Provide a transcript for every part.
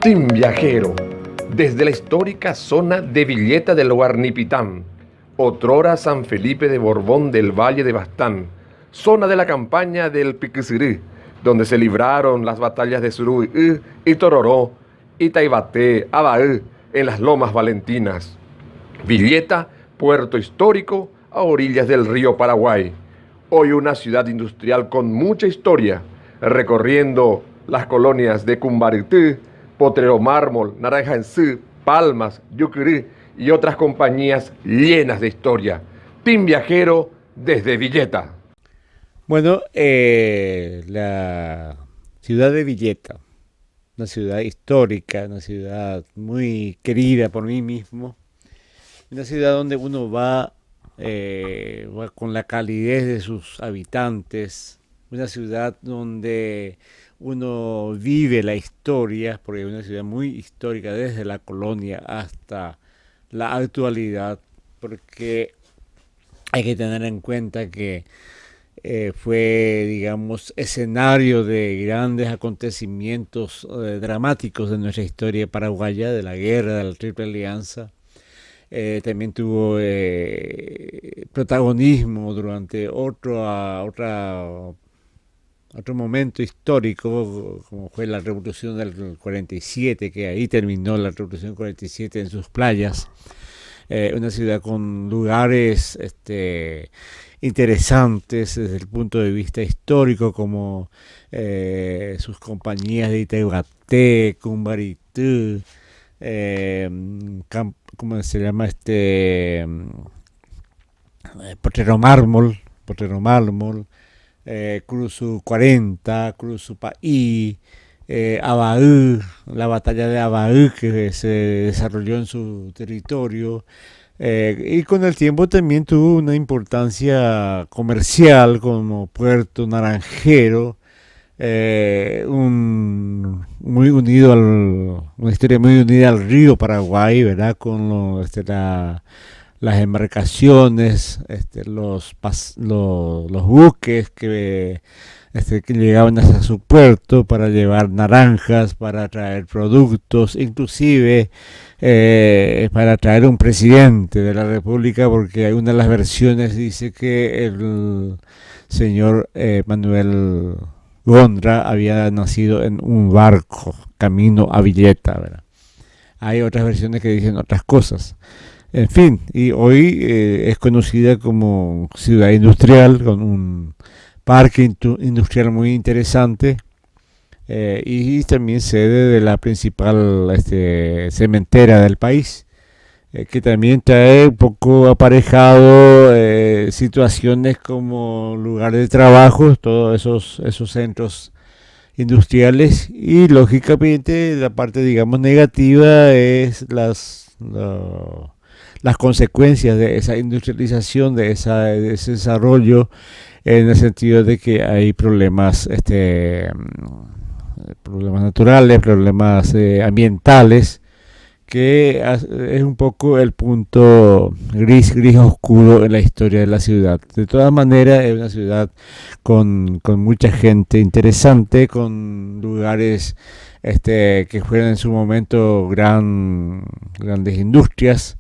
Team Viajero, desde la histórica zona de Villeta del Guarnipitán, otrora San Felipe de Borbón del Valle de Bastán, zona de la campaña del Piquisirí, donde se libraron las batallas de Suruí y Tororó, y Taibaté, Abaú, en las Lomas Valentinas. Villeta, puerto histórico a orillas del río Paraguay. Hoy una ciudad industrial con mucha historia, recorriendo las colonias de Cumbarití, Potrero Mármol, Naranjensí, Palmas, Yucurí y otras compañías llenas de historia. Team Viajero desde Villeta. Bueno, la ciudad de Villeta, una ciudad histórica, una ciudad muy querida por mí mismo, una ciudad donde uno va con la calidez de sus habitantes, una ciudad donde uno vive la historia, porque es una ciudad muy histórica desde la colonia hasta la actualidad, porque hay que tener en cuenta que fue, digamos, escenario de grandes acontecimientos dramáticos de nuestra historia paraguaya, de la guerra de la Triple Alianza. También tuvo protagonismo durante otro momento histórico, como fue la Revolución del 47, que ahí terminó la Revolución 47 en sus playas. Una ciudad con lugares interesantes desde el punto de vista histórico, como sus compañías de Itaiguaté, Cumbaritú, ¿cómo se llama? Potrero Mármol, Cruzu 40, Cruzu Paí, Abaú, la batalla de Abaú que se desarrolló en su territorio, y con el tiempo también tuvo una importancia comercial como puerto naranjero, una historia muy unida al río Paraguay, ¿verdad? Con las embarcaciones, los buques que llegaban hasta su puerto para llevar naranjas, para traer productos, inclusive para traer un presidente de la República, porque una de las versiones dice que el señor Manuel Gondra había nacido en un barco camino a Villeta, ¿verdad? Hay otras versiones que dicen otras cosas. En fin, y hoy es conocida como ciudad industrial, con un parque industrial muy interesante, y también sede de la principal cementera del país, que también trae un poco aparejado situaciones como lugares de trabajo, todos esos centros industriales, y lógicamente la parte, digamos, negativa es las consecuencias de esa industrialización, de ese desarrollo, en el sentido de que hay problemas naturales, problemas ambientales, que es un poco el punto gris oscuro en la historia de la ciudad. De todas maneras, es una ciudad con mucha gente interesante, con lugares que fueron en su momento grandes industrias.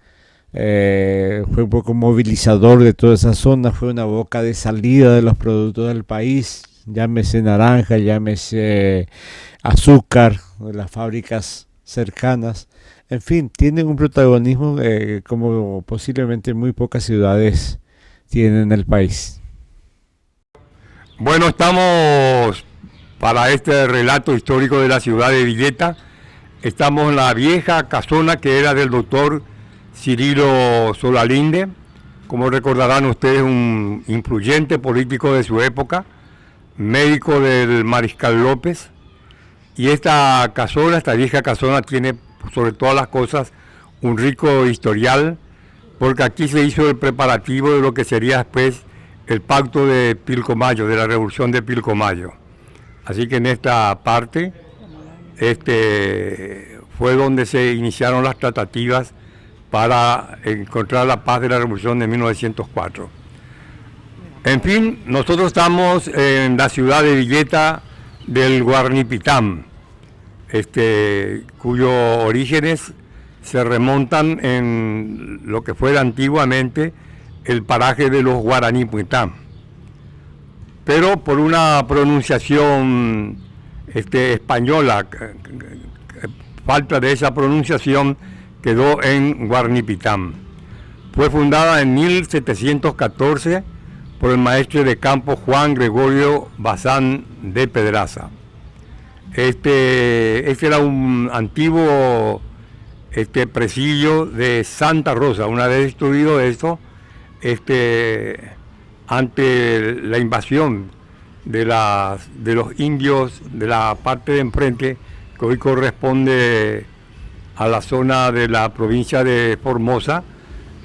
Fue un poco movilizador de toda esa zona, fue una boca de salida de los productos del país, llámese naranja, llámese azúcar, de las fábricas cercanas. En fin, tiene un protagonismo como posiblemente muy pocas ciudades tienen en el país. Bueno, estamos para este relato histórico de la ciudad de Villeta. Estamos en la vieja casona que era del doctor Cirilo Solalinde. Como recordarán ustedes, un influyente político de su época, médico del Mariscal López. Y esta vieja casona, tiene sobre todas las cosas un rico historial, porque aquí se hizo el preparativo de lo que sería después el pacto de Pilcomayo, de la revolución de Pilcomayo. Así que en esta parte fue donde se iniciaron las tratativas para encontrar la paz de la revolución de 1904. En fin, nosotros estamos en la ciudad de Villeta del Guarnipitán, cuyos orígenes se remontan en lo que fuera antiguamente el paraje de los Guaranipitán, pero por una pronunciación española, falta de esa pronunciación, quedó en Guarnipitán. Fue fundada en 1714 por el maestre de campo Juan Gregorio Bazán de Pedraza. Este era un antiguo presidio de Santa Rosa. Una vez destruido esto, ante la invasión de los indios de la parte de enfrente, que hoy corresponde a la zona de la provincia de Formosa,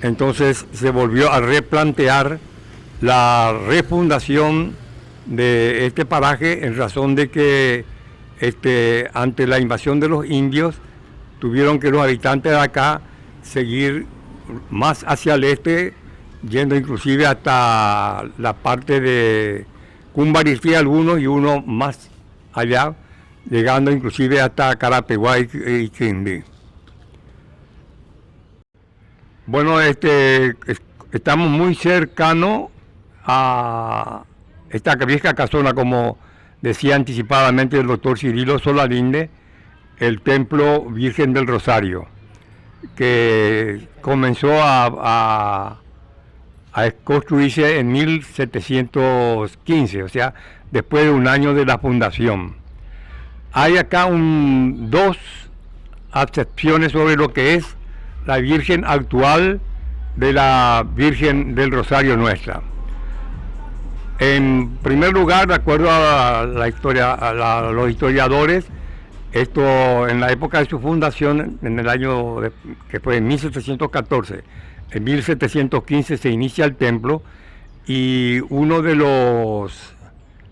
entonces se volvió a replantear la refundación de este paraje en razón de que ante la invasión de los indios tuvieron que los habitantes de acá seguir más hacia el este, yendo inclusive hasta la parte de Cumbaristí algunos y uno más allá, llegando inclusive hasta Carapeguá y Quindí. Bueno, estamos muy cercanos a esta vieja casona, como decía anticipadamente el doctor Cirilo Solalinde, el Templo Virgen del Rosario, que comenzó a construirse en 1715, o sea, después de un año de la fundación. Hay acá dos acepciones sobre lo que es la Virgen actual de la Virgen del Rosario nuestra. En primer lugar, de acuerdo a la historia, a los historiadores, esto en la época de su fundación, en el año que fue en 1714, en 1715 se inicia el templo, y uno de los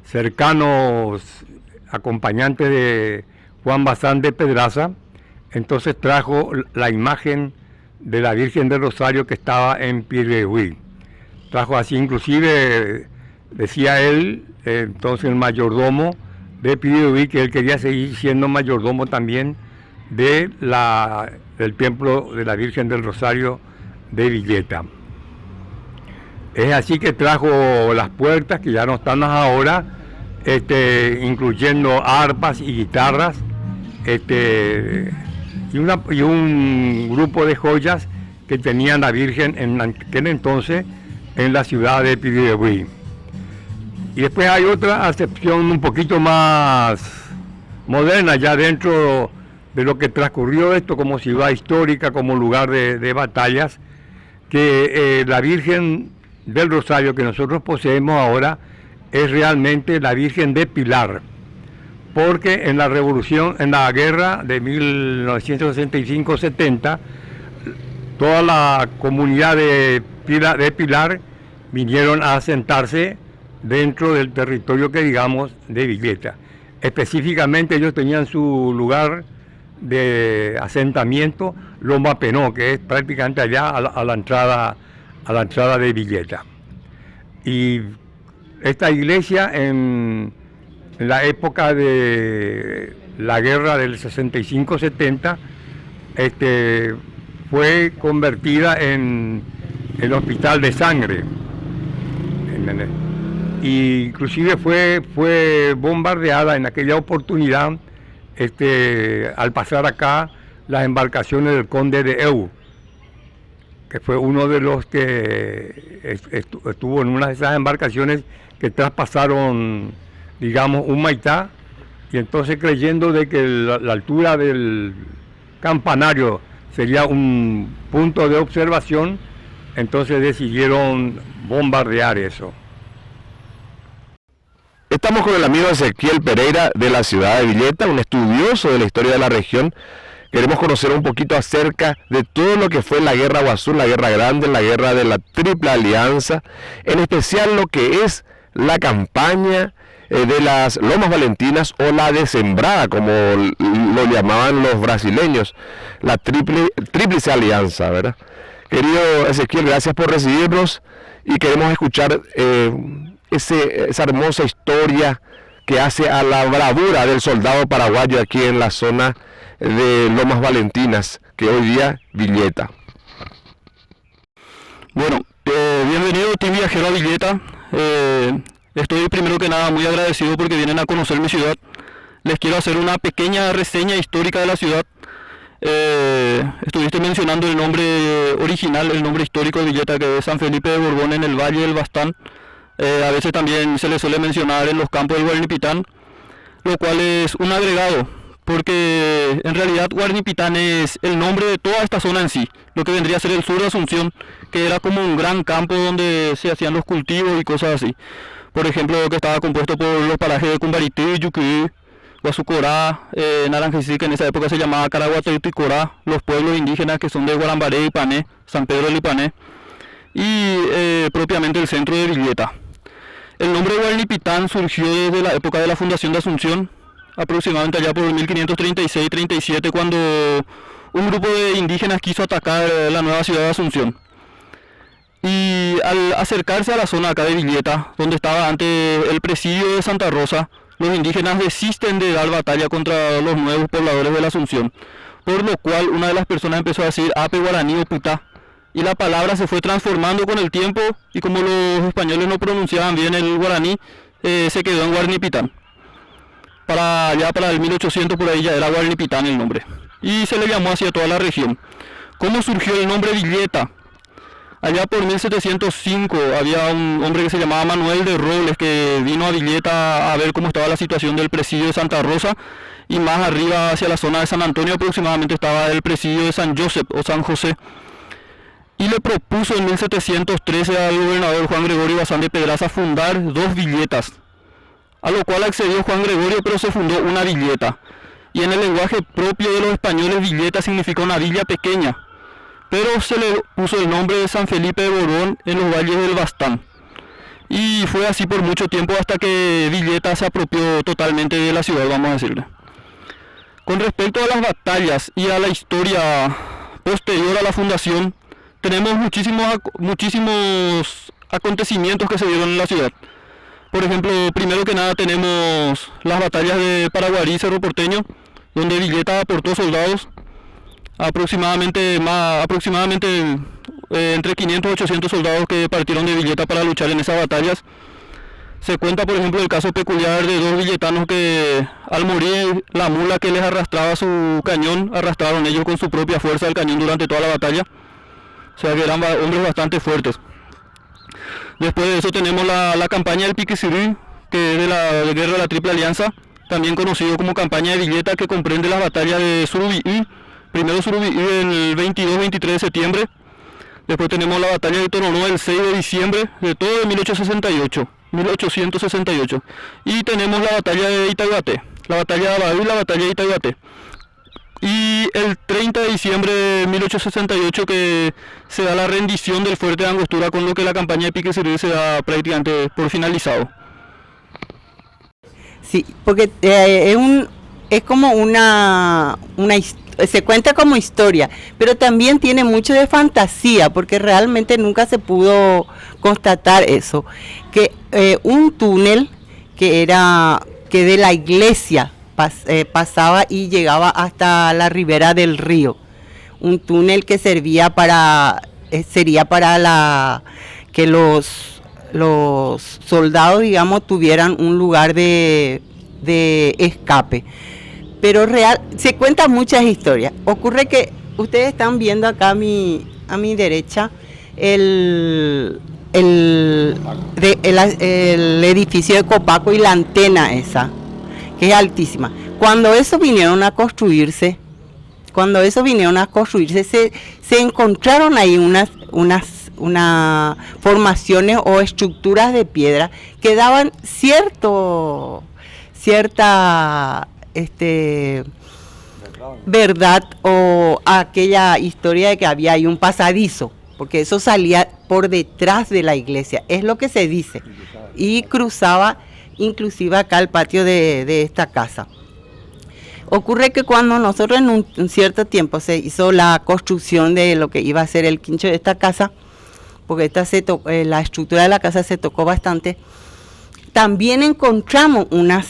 cercanos acompañantes de Juan Bazán de Pedraza, entonces trajo la imagen de la Virgen del Rosario que estaba en Pirihue. Trajo así, inclusive, decía él, entonces el mayordomo de Pirihue, que él quería seguir siendo mayordomo también del templo de la Virgen del Rosario de Villeta. Es así que trajo las puertas, que ya no están ahora, incluyendo arpas y guitarras, y un grupo de joyas que tenían la Virgen en aquel entonces en la ciudad de Pirihue. Y después hay otra acepción un poquito más moderna, ya dentro de lo que transcurrió esto como ciudad histórica, como lugar de batallas, que la Virgen del Rosario que nosotros poseemos ahora es realmente la Virgen de Pilar, porque en la revolución, en la guerra de 1965-70, toda la comunidad de Pilar vinieron a asentarse dentro del territorio que digamos de Villeta. Específicamente ellos tenían su lugar de asentamiento Loma Penó, que es prácticamente allá a la entrada de Villeta. Y esta iglesia en la época de la guerra del 65-70 fue convertida en el hospital de sangre. Y inclusive fue bombardeada en aquella oportunidad al pasar acá las embarcaciones del conde de Eu, que fue uno de los que estuvo en una de esas embarcaciones que traspasaron, digamos, un Maitá, y entonces creyendo de que la altura del campanario sería un punto de observación, entonces decidieron bombardear eso. Estamos con el amigo Ezequiel Pereira de la ciudad de Villeta, un estudioso de la historia de la región. Queremos conocer un poquito acerca de todo lo que fue la Guerra Guazú, la Guerra Grande, la Guerra de la Triple Alianza, en especial lo que es la campaña de las Lomas Valentinas, o la Desembrada, como lo llamaban los brasileños, la Tríplice Alianza, ¿verdad? Querido Ezequiel, gracias por recibirnos y queremos escuchar esa hermosa historia que hace a la bravura del soldado paraguayo aquí en la zona de Lomas Valentinas, que hoy día Villeta. Bueno, bienvenido Team Viajero a Villeta. Estoy primero que nada muy agradecido porque vienen a conocer mi ciudad. Les quiero hacer una pequeña reseña histórica de la ciudad. Estuviste mencionando el nombre original, el nombre histórico de Villeta, que es San Felipe de Borbón, en el Valle del Bastán. A veces también se le suele mencionar en los campos del Guarnipitán, lo cual es un agregado, porque en realidad Guarnipitán es el nombre de toda esta zona en sí, lo que vendría a ser el sur de Asunción, que era como un gran campo donde se hacían los cultivos y cosas así. Por ejemplo, que estaba compuesto por los parajes de Cumbarití, Yucuí, Guasucorá, Naranjicic, que en esa época se llamaba Caraguatayuto y Corá, los pueblos indígenas que son de Guarambaré y Pané, San Pedro del Ipané, y propiamente el centro de Villeta. El nombre de Guarnipitán surgió desde la época de la fundación de Asunción, aproximadamente allá por 1536-37, cuando un grupo de indígenas quiso atacar la nueva ciudad de Asunción. Y al acercarse a la zona acá de Villeta, donde estaba antes el presidio de Santa Rosa, los indígenas desisten de dar batalla contra los nuevos pobladores de la Asunción, por lo cual una de las personas empezó a decir Ape Guaraní o Putá, y la palabra se fue transformando con el tiempo, y como los españoles no pronunciaban bien el guaraní, se quedó en Guarnipitán. Para el 1800 por ahí ya era Guarnipitán el nombre, y se le llamó así a toda la región. ¿Cómo surgió el nombre Villeta? Allá por 1705 había un hombre que se llamaba Manuel de Robles, que vino a Villeta a ver cómo estaba la situación del presidio de Santa Rosa, y más arriba hacia la zona de San Antonio aproximadamente estaba el presidio de San Josep o San José. Y le propuso en 1713 al gobernador Juan Gregorio Bazán de Pedraza fundar 2 villetas, a lo cual accedió Juan Gregorio, pero se fundó una villeta. Y en el lenguaje propio de los españoles, villeta significa una villa pequeña, pero se le puso el nombre de San Felipe de Borbón en los valles del Bastán. Y fue así por mucho tiempo hasta que Villeta se apropió totalmente de la ciudad, vamos a decirle. Con respecto a las batallas y a la historia posterior a la fundación, tenemos muchísimos acontecimientos que se dieron en la ciudad. Por ejemplo, primero que nada tenemos las batallas de Paraguarí y Cerro Porteño, donde Villeta aportó soldados, aproximadamente entre 500 y 800 soldados que partieron de Villeta para luchar en esas batallas. Se cuenta, por ejemplo, el caso peculiar de 2 villetanos que al morir la mula que les arrastraba su cañón, arrastraron ellos con su propia fuerza el cañón durante toda la batalla. O sea que eran hombres bastante fuertes. Después de eso tenemos la campaña del Piquisirí, que es de la guerra de la Triple Alianza, también conocido como campaña de Villeta, que comprende las batallas de Surubí, primero Surubí el 22-23 de septiembre. Después tenemos la batalla de Toronó el 6 de diciembre de todo de 1868. Y tenemos la batalla de Itaiguaté, la batalla de Abadú y la batalla de Itaiguaté. Y el 30 de diciembre de 1868 que se da la rendición del fuerte de Angostura, con lo que la campaña de Piquisirí se da prácticamente por finalizado. Sí, porque es como se cuenta como historia, pero también tiene mucho de fantasía, porque realmente nunca se pudo constatar eso, que un túnel que de la iglesia pasaba y llegaba hasta la ribera del río, un túnel que sería para que los soldados, digamos, tuvieran un lugar de escape. Pero se cuentan muchas historias. Ocurre que ustedes están viendo acá a mi derecha el edificio de Copaco y la antena esa, que es altísima. Cuando eso vinieron a construirse, se encontraron ahí unas formaciones o estructuras de piedra que daban cierta verdad o aquella historia de que había ahí un pasadizo, porque eso salía por detrás de la iglesia, es lo que se dice, y cruzaba inclusive acá el patio de esta casa. Ocurre que cuando nosotros en un cierto tiempo se hizo la construcción de lo que iba a ser el quincho de esta casa, porque la estructura de la casa se tocó bastante, también encontramos unas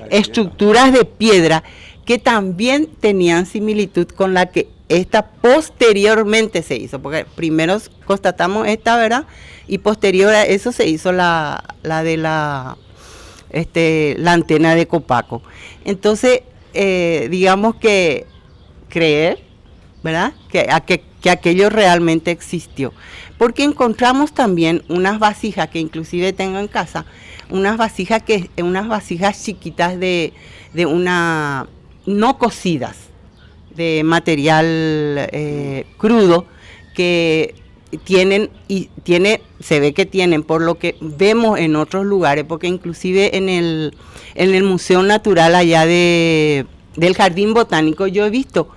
estructuras de piedra que también tenían similitud con la que esta posteriormente se hizo, porque primero constatamos esta, ¿verdad? Y posterior a eso se hizo la de la antena de Copaco. Entonces, digamos que creer, ¿verdad? Que aquello realmente existió. Porque encontramos también unas vasijas que inclusive tengo en casa, unas vasijas chiquitas no cocidas, de material crudo, que se ve que tienen, por lo que vemos en otros lugares, porque inclusive en el Museo Natural allá del Jardín Botánico yo he visto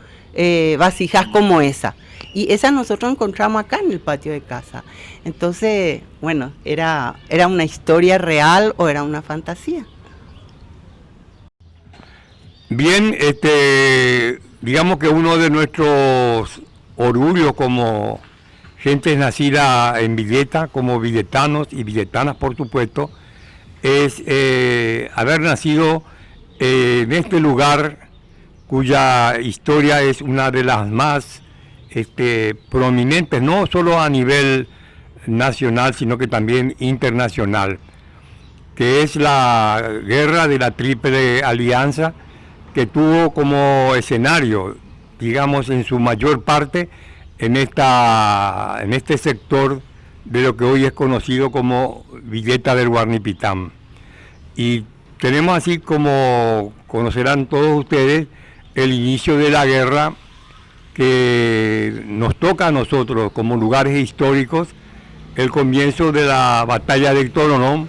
vasijas como esa, y esas nosotros encontramos acá en el patio de casa. Entonces, bueno, ¿era una historia real o era una fantasía? Bien, digamos que uno de nuestros orgullos como gente nacida en Villeta, como villetanos y villetanas por supuesto, es haber nacido en este lugar cuya historia es una de las más prominentes, no solo a nivel nacional, sino que también internacional, que es la guerra de la Triple Alianza, que tuvo como escenario, digamos, en su mayor parte, en este sector de lo que hoy es conocido como Villeta del Guarnipitán. Y tenemos, así como conocerán todos ustedes, el inicio de la guerra que nos toca a nosotros como lugares históricos, el comienzo de la batalla de Toronón,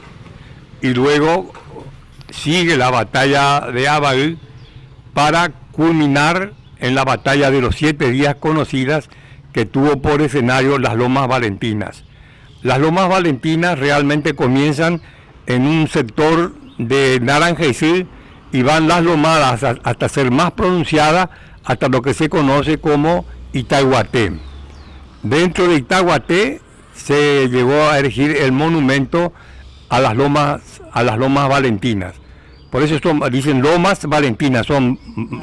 y luego sigue la batalla de Abaú, para culminar en la batalla de los 7 días conocidas, que tuvo por escenario las Lomas Valentinas. Las Lomas Valentinas realmente comienzan en un sector de Naranjal y van las lomadas hasta ser más pronunciadas, hasta lo que se conoce como Itaguaté. Dentro de Itaguaté se llegó a erigir el monumento a las Lomas Valentinas. Por eso dicen Lomas Valentinas, son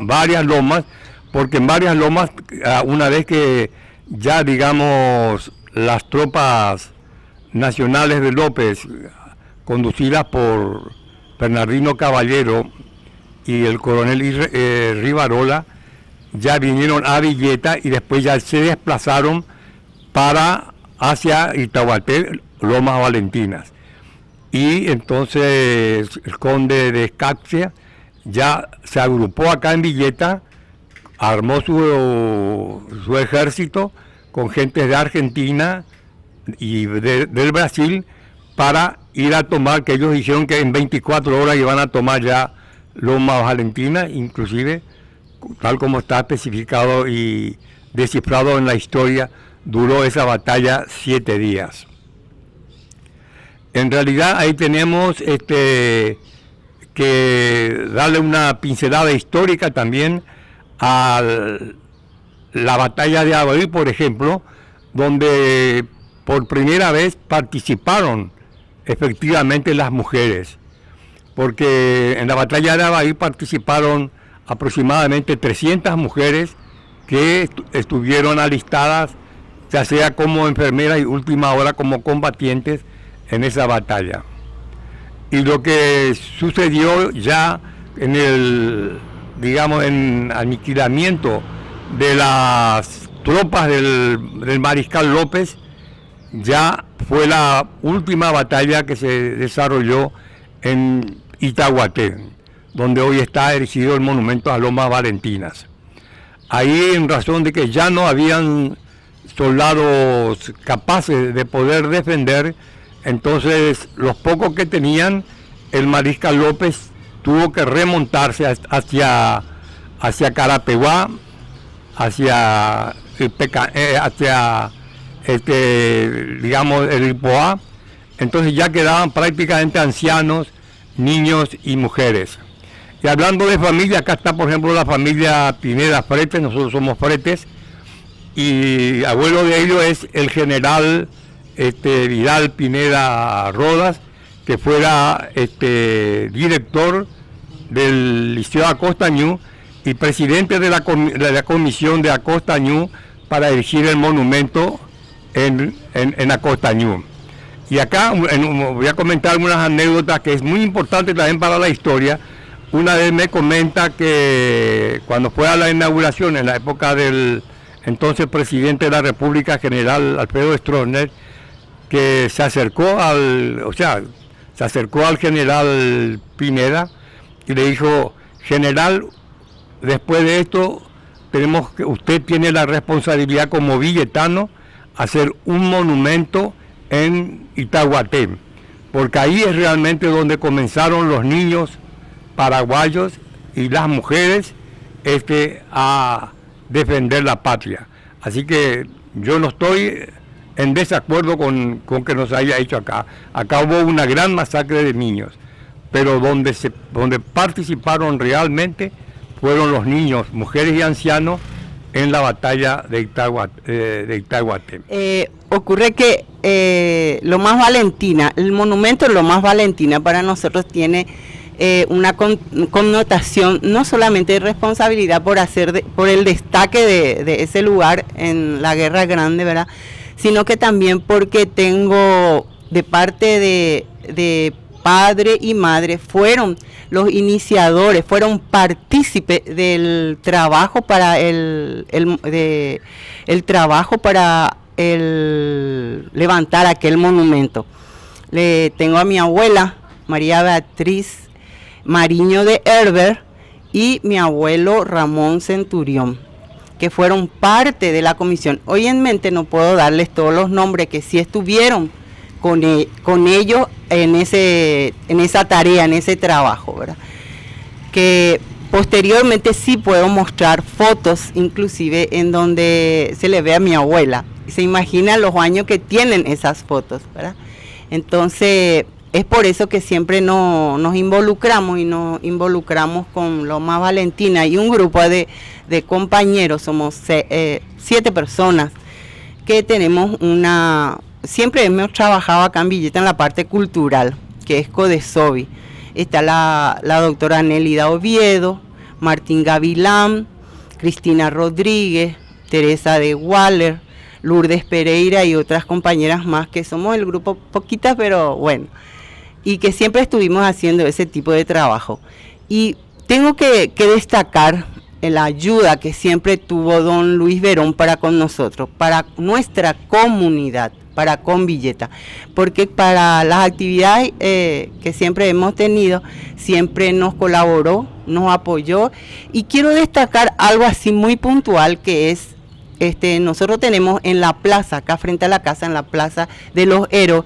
varias lomas, porque en varias lomas, una vez que ya, digamos, las tropas nacionales de López, conducidas por Bernardino Caballero y el coronel Rivarola, ya vinieron a Villeta y después ya se desplazaron hacia Itaguaté, Lomas Valentinas. Y entonces el conde de Escaxia ya se agrupó acá en Villeta, armó su ejército con gentes de Argentina y del Brasil para ir a tomar, que ellos dijeron que en 24 horas iban a tomar ya Lomas Valentinas, inclusive, tal como está especificado y descifrado en la historia, duró esa batalla 7 días. En realidad ahí tenemos que darle una pincelada histórica también a la batalla de Abaú, por ejemplo, donde por primera vez participaron efectivamente las mujeres, porque en la batalla de Abaú participaron aproximadamente 300 mujeres que estuvieron alistadas, ya sea como enfermeras y última hora como combatientes en esa batalla. Y lo que sucedió ya en el aniquilamiento de las tropas del mariscal López, ya fue la última batalla que se desarrolló en Itaguaté, donde hoy está erigido el monumento a Lomas Valentinas. Ahí, en razón de que ya no habían soldados capaces de poder defender, entonces los pocos que tenían, el mariscal López tuvo que remontarse hacia Carapeguá, hacia el Ipoá. Entonces ya quedaban prácticamente ancianos, niños y mujeres. Y hablando de familia, acá está por ejemplo la familia Pineda Fretes, nosotros somos Fretes, y abuelo de ellos es el general Vidal Pineda Rodas, que fuera director del Liceo Acosta Ñu y presidente de la comisión de Acosta Ñu para erigir el monumento en Acosta Ñu. Y acá voy a comentar algunas anécdotas que es muy importante también para la historia. Una vez me comenta que cuando fue a la inauguración en la época del entonces presidente de la República, general Alfredo Stroessner, que se acercó al general Pineda y le dijo: general, después de esto usted tiene la responsabilidad como villetano hacer un monumento en Itahuaté, porque ahí es realmente donde comenzaron los niños paraguayos y las mujeres a defender la patria. Así que yo no estoy en desacuerdo con que nos haya hecho acá. Acá hubo una gran masacre de niños, pero donde participaron realmente fueron los niños, mujeres y ancianos en la batalla de Itahuaté. Ocurre que Lomas Valentina, el monumento Lomas Valentina para nosotros tiene una connotación no solamente de responsabilidad por el destaque de ese lugar en la Guerra Grande, ¿verdad?, sino que también porque tengo de parte de padre y madre, fueron los iniciadores, fueron partícipes del trabajo para el levantar aquel monumento. Le tengo a mi abuela María Beatriz Mariño de Herber y mi abuelo Ramón Centurión, que fueron parte de la comisión. Hoy en mente no puedo darles todos los nombres que sí estuvieron con ellos en esa tarea, en ese trabajo, ¿verdad? Que posteriormente sí puedo mostrar fotos, inclusive en donde se le ve a mi abuela. Se imagina los años que tienen esas fotos, ¿verdad? Entonces, es por eso que siempre nos involucramos con Lomas Valentina y un grupo de compañeros, somos 7 personas que tenemos siempre hemos trabajado acá en Villeta en la parte cultural, que es Codesovi. Está la doctora Nélida Oviedo, Martín Gavilán, Cristina Rodríguez, Teresa de Waller, Lourdes Pereira y otras compañeras más, que somos el grupo, poquitas pero bueno, y que siempre estuvimos haciendo ese tipo de trabajo. Y tengo que destacar la ayuda que siempre tuvo don Luis Verón para con nosotros, para nuestra comunidad, para con Villeta, porque para las actividades que siempre hemos tenido, siempre nos colaboró, nos apoyó, y quiero destacar algo así muy puntual que es, nosotros tenemos en la plaza, acá frente a la casa, en la plaza de los héroes,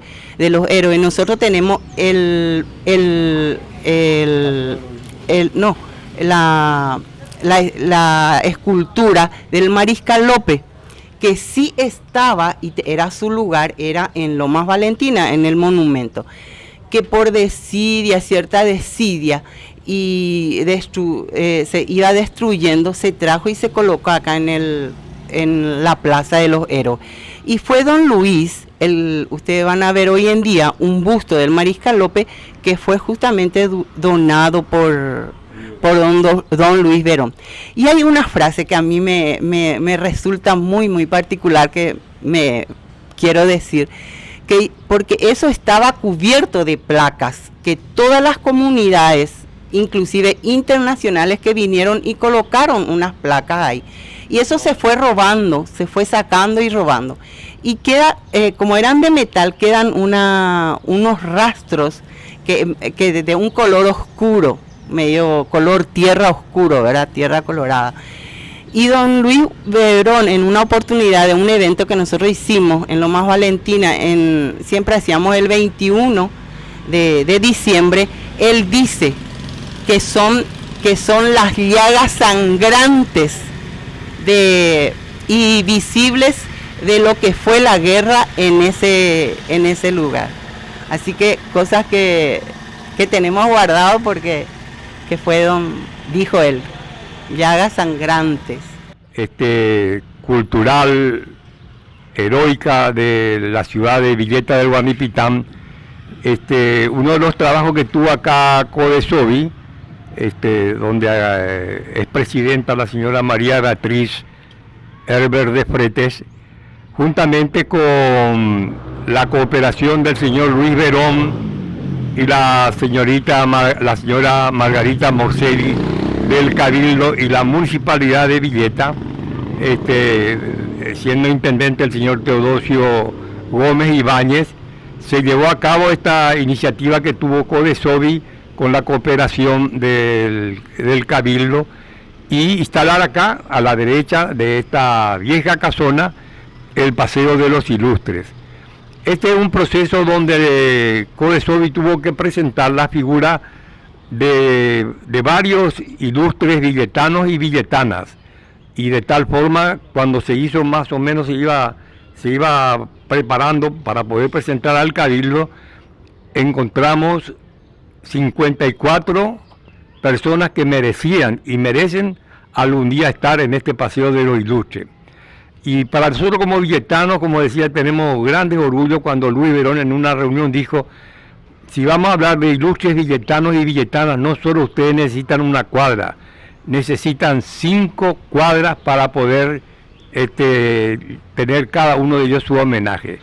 nosotros tenemos la escultura del Mariscal López, que sí estaba y era su lugar, era en Lomas Valentina, en el monumento, que por cierta desidia y se iba destruyendo, se trajo y se colocó acá en la Plaza de los Héroes. Y fue don Luis, ustedes van a ver hoy en día un busto del Mariscal López que fue justamente donado por don Luis Verón. Y hay una frase que a mí me resulta muy, muy particular, que me quiero decir, que porque eso estaba cubierto de placas, que todas las comunidades, inclusive internacionales, que vinieron y colocaron unas placas ahí. Y eso se fue robando, se fue sacando y robando. Y queda, como eran de metal, quedan unos rastros que de un color oscuro, medio color tierra oscuro, ¿verdad? Tierra colorada. Y don Luis Verón, en una oportunidad de un evento que nosotros hicimos en Lomas Valentina, siempre hacíamos el 21 de diciembre, él dice que son las llagas sangrantes y visibles de lo que fue la guerra en ese lugar. Así que cosas que tenemos guardado, porque que fueron, dijo él, llagas sangrantes. Cultural, heroica de la ciudad de Villeta del Guarnipitán. Uno de los trabajos que tuvo acá Codesovi, donde es presidenta la señora María Beatriz Herbert de Fretes, juntamente con la cooperación del señor Luis Verón y la señora Margarita Morcelli del Cabildo y la Municipalidad de Villeta, siendo intendente el señor Teodosio Gómez Ibáñez, se llevó a cabo esta iniciativa que tuvo Codesovi con la cooperación del Cabildo, y instalar acá, a la derecha de esta vieja casona, el Paseo de los Ilustres. Este es un proceso donde Codesovi tuvo que presentar la figura de varios ilustres villetanos y villetanas, y de tal forma, cuando se hizo más o menos, se iba preparando para poder presentar al Cabildo, encontramos 54 personas que merecían y merecen algún día estar en este Paseo de los Ilustres. Y para nosotros como villetanos, como decía, tenemos grandes orgullos cuando Luis Verón en una reunión dijo: si vamos a hablar de ilustres villetanos y villetanas, no solo ustedes necesitan una cuadra, necesitan 5 cuadras para poder tener cada uno de ellos su homenaje.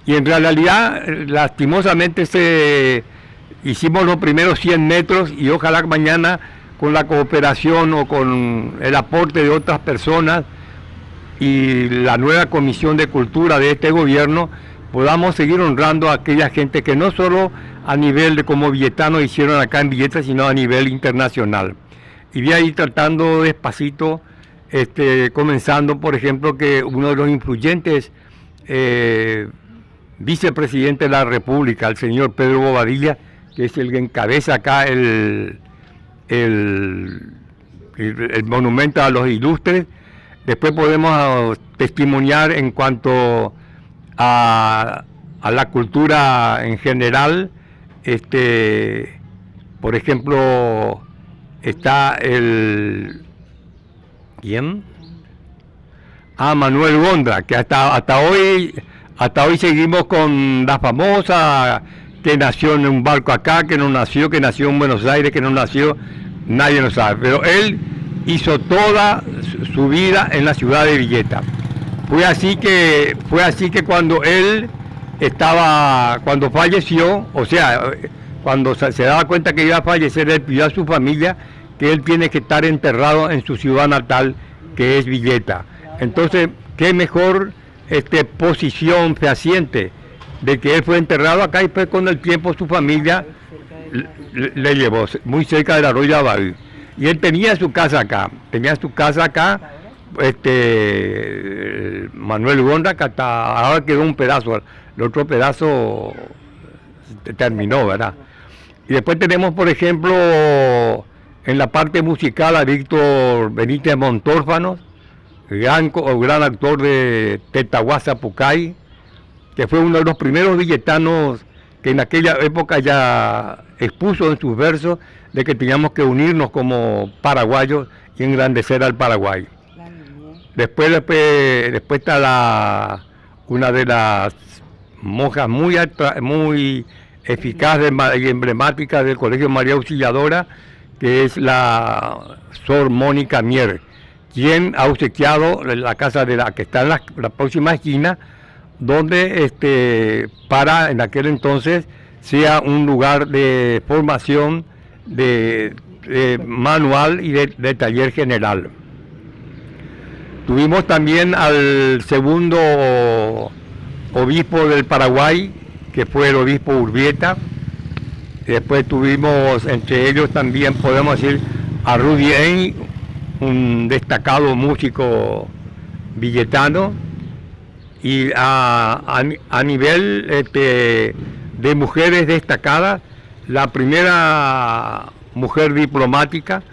Y en realidad, lastimosamente, hicimos los primeros 100 metros, y ojalá mañana, con la cooperación o con el aporte de otras personas y la nueva Comisión de Cultura de este gobierno, podamos seguir honrando a aquella gente que no solo a nivel de como villetanos hicieron acá en Villeta, sino a nivel internacional. Y voy a ir tratando despacito, comenzando, por ejemplo, que uno de los influyentes vicepresidente de la República, el señor Pedro Bobadilla, que es el que encabeza acá el monumento a los ilustres. Después podemos testimoniar en cuanto a la cultura en general. Por ejemplo, está ¿quién? Manuel Gondra, que hasta hoy seguimos con la famosa, que nació en un barco acá, que nació en Buenos Aires, que no nació, nadie lo sabe, pero él hizo toda su vida en la ciudad de Villeta. Fue así que cuando él cuando falleció, o sea, cuando se daba cuenta que iba a fallecer, él pidió a su familia que él tiene que estar enterrado en su ciudad natal, que es Villeta. Entonces, qué mejor posición fehaciente de que él fue enterrado acá, y pues con el tiempo su familia le llevó muy cerca del arroyo Abaví. Y él tenía su casa acá, Manuel Gondra, que hasta ahora quedó un pedazo, el otro pedazo terminó, ¿verdad? Y después tenemos, por ejemplo, en la parte musical a Víctor Benítez Montórfanos, gran actor de Tetahuasa Pucay, que fue uno de los primeros villetanos que en aquella época ya expuso en sus versos de que teníamos que unirnos como paraguayos y engrandecer al Paraguay. Después está una de las monjas muy eficaces y emblemáticas del Colegio María Auxiliadora, que es la Sor Mónica Mier, quien ha obsequiado la casa que está en la próxima esquina, donde para en aquel entonces sea un lugar de formación de manual y de taller general. Tuvimos también al segundo obispo del Paraguay, que fue el obispo Urbieta. Después tuvimos entre ellos también, podemos decir, a Rudy Eng, un destacado músico villetano. Y a nivel de mujeres destacadas, la primera mujer diplomática,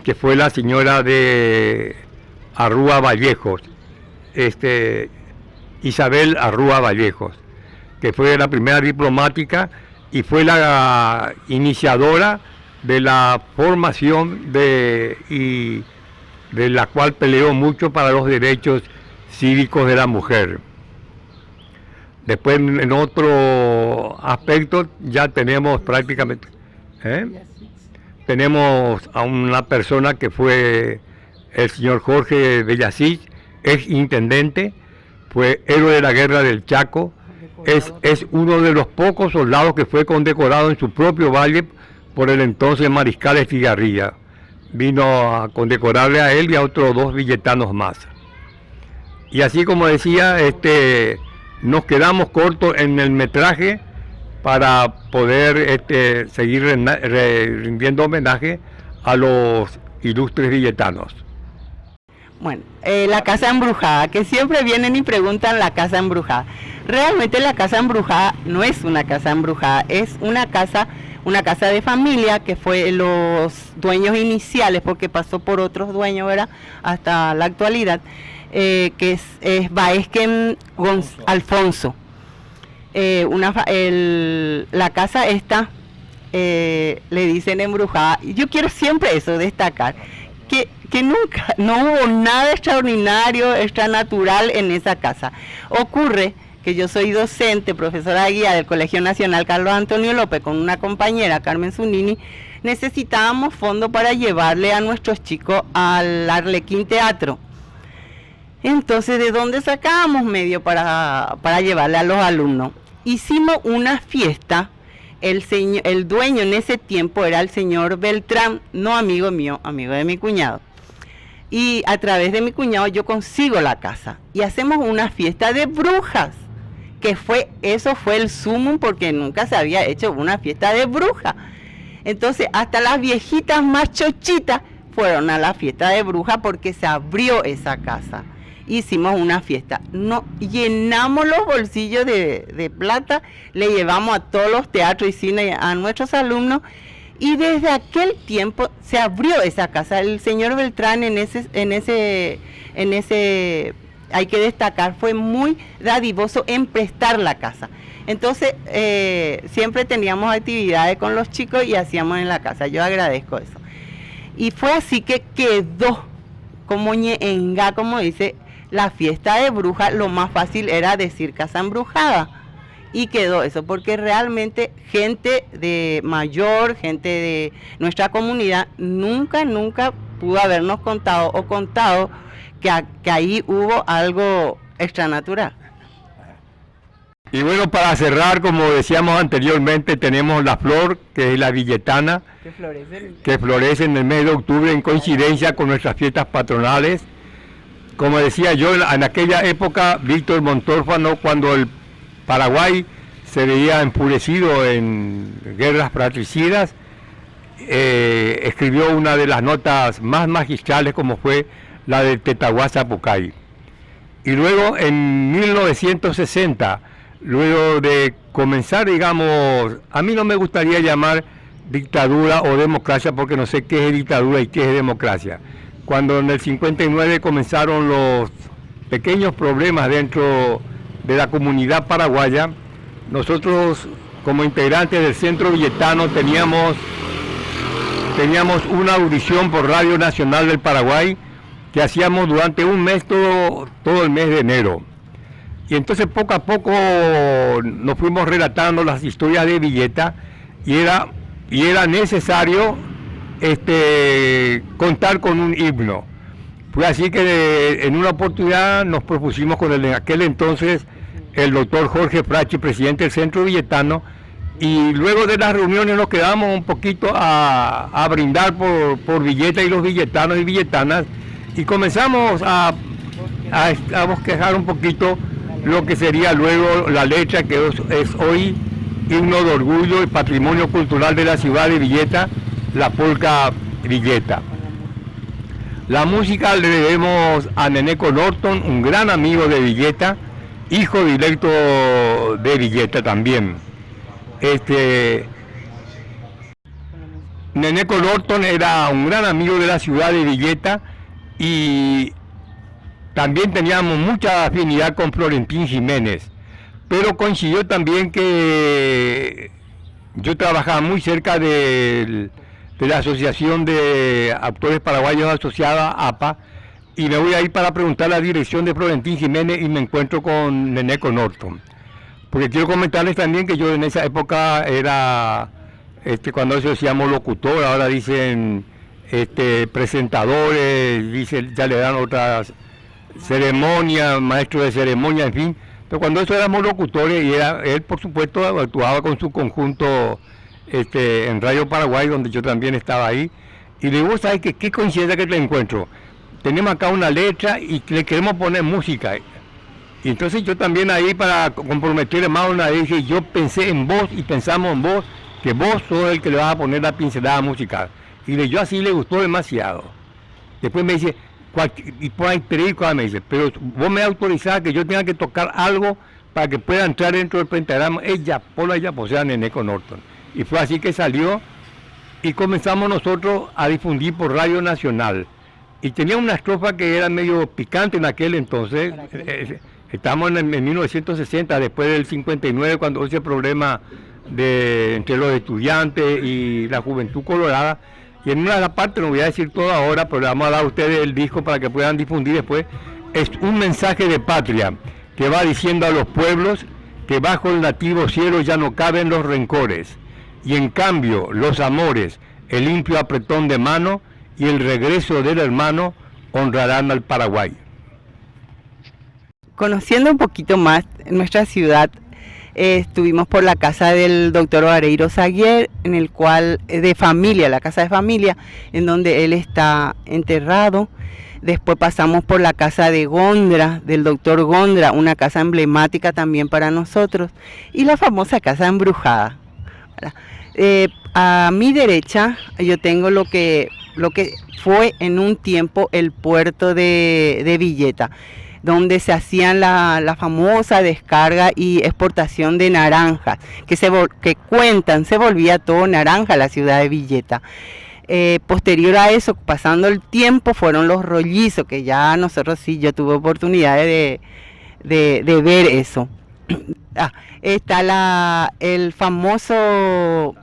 que fue la señora de Arrúa Vallejos, Isabel Arrúa Vallejos, que fue la primera diplomática y fue la iniciadora de la formación y de la cual peleó mucho para los derechos cívicos de la mujer. Después, en otro aspecto, ya tenemos prácticamente, tenemos a una persona que fue el señor Jorge Bellasich, ex intendente, fue héroe de la guerra del Chaco, es uno de los pocos soldados que fue condecorado en su propio valle por el entonces mariscal Estigarribia. Vino a condecorarle a él y a otros 2 villetanos más. Y así como decía, nos quedamos cortos en el metraje para poder seguir rindiendo homenaje a los ilustres villetanos. Bueno, la casa embrujada, que siempre vienen y preguntan la casa embrujada. Realmente la casa embrujada no es una casa embrujada, es una casa de familia que fue los dueños iniciales, porque pasó por otros dueños, ¿verdad?, hasta la actualidad, que es Baezquen Alfonso. La casa esta, le dicen embrujada. Yo quiero siempre eso, destacar, que nunca, no hubo nada extraordinario, extranatural en esa casa. Ocurre que yo soy docente, profesora de guía del Colegio Nacional Carlos Antonio López, con una compañera, Carmen Zunini. Necesitábamos fondos para llevarle a nuestros chicos al Arlequín Teatro. Entonces, ¿de dónde sacábamos medio para llevarle a los alumnos? Hicimos una fiesta. El dueño en ese tiempo era el señor Beltrán, no amigo mío, amigo de mi cuñado. Y a través de mi cuñado yo consigo la casa y hacemos una fiesta de brujas, eso fue el sumum, porque nunca se había hecho una fiesta de brujas. Entonces hasta las viejitas más chochitas fueron a la fiesta de brujas porque se abrió esa casa. Hicimos una fiesta, llenamos los bolsillos de plata, le llevamos a todos los teatros y cines a nuestros alumnos, y desde aquel tiempo se abrió esa casa. El señor Beltrán en ese hay que destacar, fue muy dadivoso en prestar la casa. Entonces siempre teníamos actividades con los chicos y hacíamos en la casa. Yo agradezco eso. Y fue así que quedó como ñenga, como dice, la fiesta de brujas. Lo más fácil era decir casa embrujada. Y quedó eso, porque realmente gente de mayor, gente de nuestra comunidad, nunca pudo habernos contado que ahí hubo algo extranatural. Y bueno, para cerrar, como decíamos anteriormente, tenemos la flor, que es la villetana, que florece en el mes de octubre en coincidencia con nuestras fiestas patronales. Como decía yo, en aquella época, Víctor Montórfano, cuando el Paraguay se veía enfurecido en guerras fratricidas, escribió una de las notas más magistrales, como fue la de Tetahuaza-Pucay. Y luego en 1960, luego de comenzar, digamos, a mí no me gustaría llamar dictadura o democracia, porque no sé qué es dictadura y qué es democracia. Cuando en el 59 comenzaron los pequeños problemas dentro de la comunidad paraguaya, nosotros como integrantes del Centro Villetano teníamos una audición por Radio Nacional del Paraguay que hacíamos durante un mes, todo el mes de enero. Y entonces poco a poco nos fuimos relatando las historias de Villeta y era necesario contar con un himno. Fue así que en una oportunidad nos propusimos con aquel entonces el doctor Jorge Frachi, presidente del Centro Villetano, y luego de las reuniones nos quedamos un poquito a brindar por Villeta y los villetanos y villetanas, y comenzamos a bosquejar un poquito lo que sería luego la letra, que es hoy himno de orgullo y patrimonio cultural de la ciudad de Villeta, la polca Villeta. La música le debemos a Neneco Norton, un gran amigo de Villeta, hijo directo de Villeta también. Neneco Norton era un gran amigo de la ciudad de Villeta y también teníamos mucha afinidad con Florentín Jiménez, pero coincidió también que yo trabajaba muy cerca del de la Asociación de Autores Paraguayos Asociada, APA, y me voy a ir para preguntar la dirección de Florentín Jiménez y me encuentro con Neneco Norton. Porque quiero comentarles también que yo en esa época era, cuando eso decíamos locutor, ahora dicen presentadores, dicen, ya le dan otras ceremonias, maestro de ceremonia, en fin. Pero cuando eso éramos locutores, y él por supuesto actuaba con su conjunto en Radio Paraguay, donde yo también estaba ahí, y le digo, ¿sabes qué coincidencia que te encuentro? Tenemos acá una letra y le queremos poner música. Y entonces yo también ahí, para comprometer más una vez, dije, yo pensé en vos y pensamos en vos, que vos sos el que le vas a poner la pincelada musical. Y yo así le gustó demasiado. Después me dice, y por ahí me dice, pero vos me autorizás que yo tenga que tocar algo para que pueda entrar dentro del pentagrama. Pues era Neneco Norton. Y fue así que salió y comenzamos nosotros a difundir por Radio Nacional. Y tenía una estrofa que era medio picante en aquel entonces. Estamos en 1960, después del 59, cuando ese problema entre los estudiantes y la juventud colorada. Y en una de las partes, no voy a decir todo ahora, pero le vamos a dar a ustedes el disco para que puedan difundir después. Es un mensaje de patria que va diciendo a los pueblos que bajo el nativo cielo ya no caben los rencores. Y en cambio, los amores, el limpio apretón de mano y el regreso del hermano honrarán al Paraguay. Conociendo un poquito más nuestra ciudad, estuvimos por la casa del doctor Ovareiro Saguier, en el cual, de familia, la casa de familia, en donde él está enterrado. Después pasamos por la casa de Gondra, del doctor Gondra, una casa emblemática también para nosotros, y la famosa casa embrujada. A mi derecha yo tengo lo que fue en un tiempo el puerto de Villeta, donde se hacían la famosa descarga y exportación de naranjas, que cuentan, se volvía todo naranja la ciudad de Villeta. Posterior a eso, pasando el tiempo, fueron los rollizos, que ya nosotros sí, yo tuve oportunidad de ver eso. Está el famoso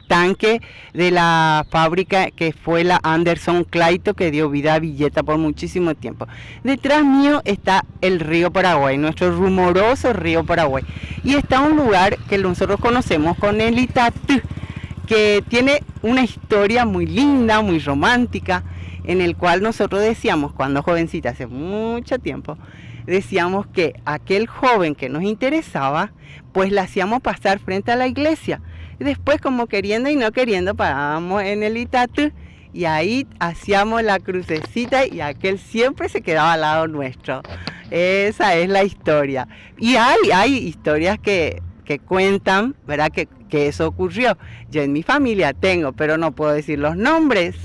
tanque de la fábrica que fue la Anderson Clayton, que dio vida a Villeta por muchísimo tiempo. Detrás mío está el río Paraguay, nuestro rumoroso río Paraguay, y está un lugar que nosotros conocemos con el Itatú, que tiene una historia muy linda, muy romántica, en el cual nosotros decíamos, cuando jovencita, hace mucho tiempo, decíamos que aquel joven que nos interesaba, pues la hacíamos pasar frente a la iglesia. Y después, como queriendo y no queriendo, parábamos en el Itatú y ahí hacíamos la crucecita y aquel siempre se quedaba al lado nuestro. Esa es la historia. Y hay historias que cuentan, ¿verdad?, que eso ocurrió. Yo en mi familia tengo, pero no puedo decir los nombres.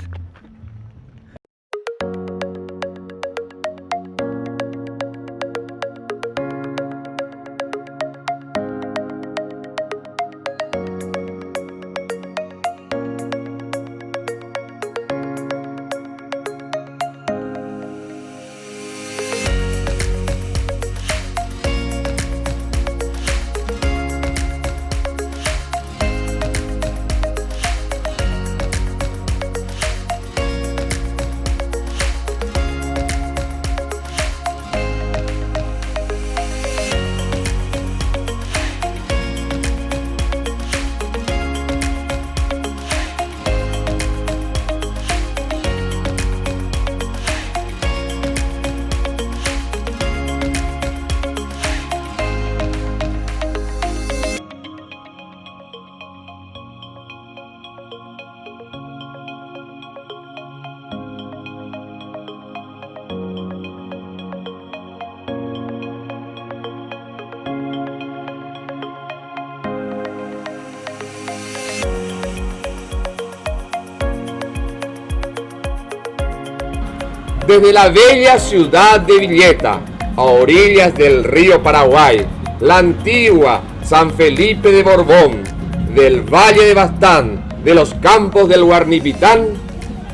Desde la bella ciudad de Villeta, a orillas del río Paraguay, la antigua San Felipe de Borbón, del Valle de Bastán, de los campos del Huarnipitán,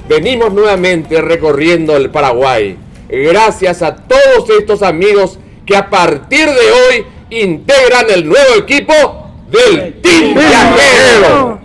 venimos nuevamente recorriendo el Paraguay. Gracias a todos estos amigos que a partir de hoy integran el nuevo equipo del Team Viajero.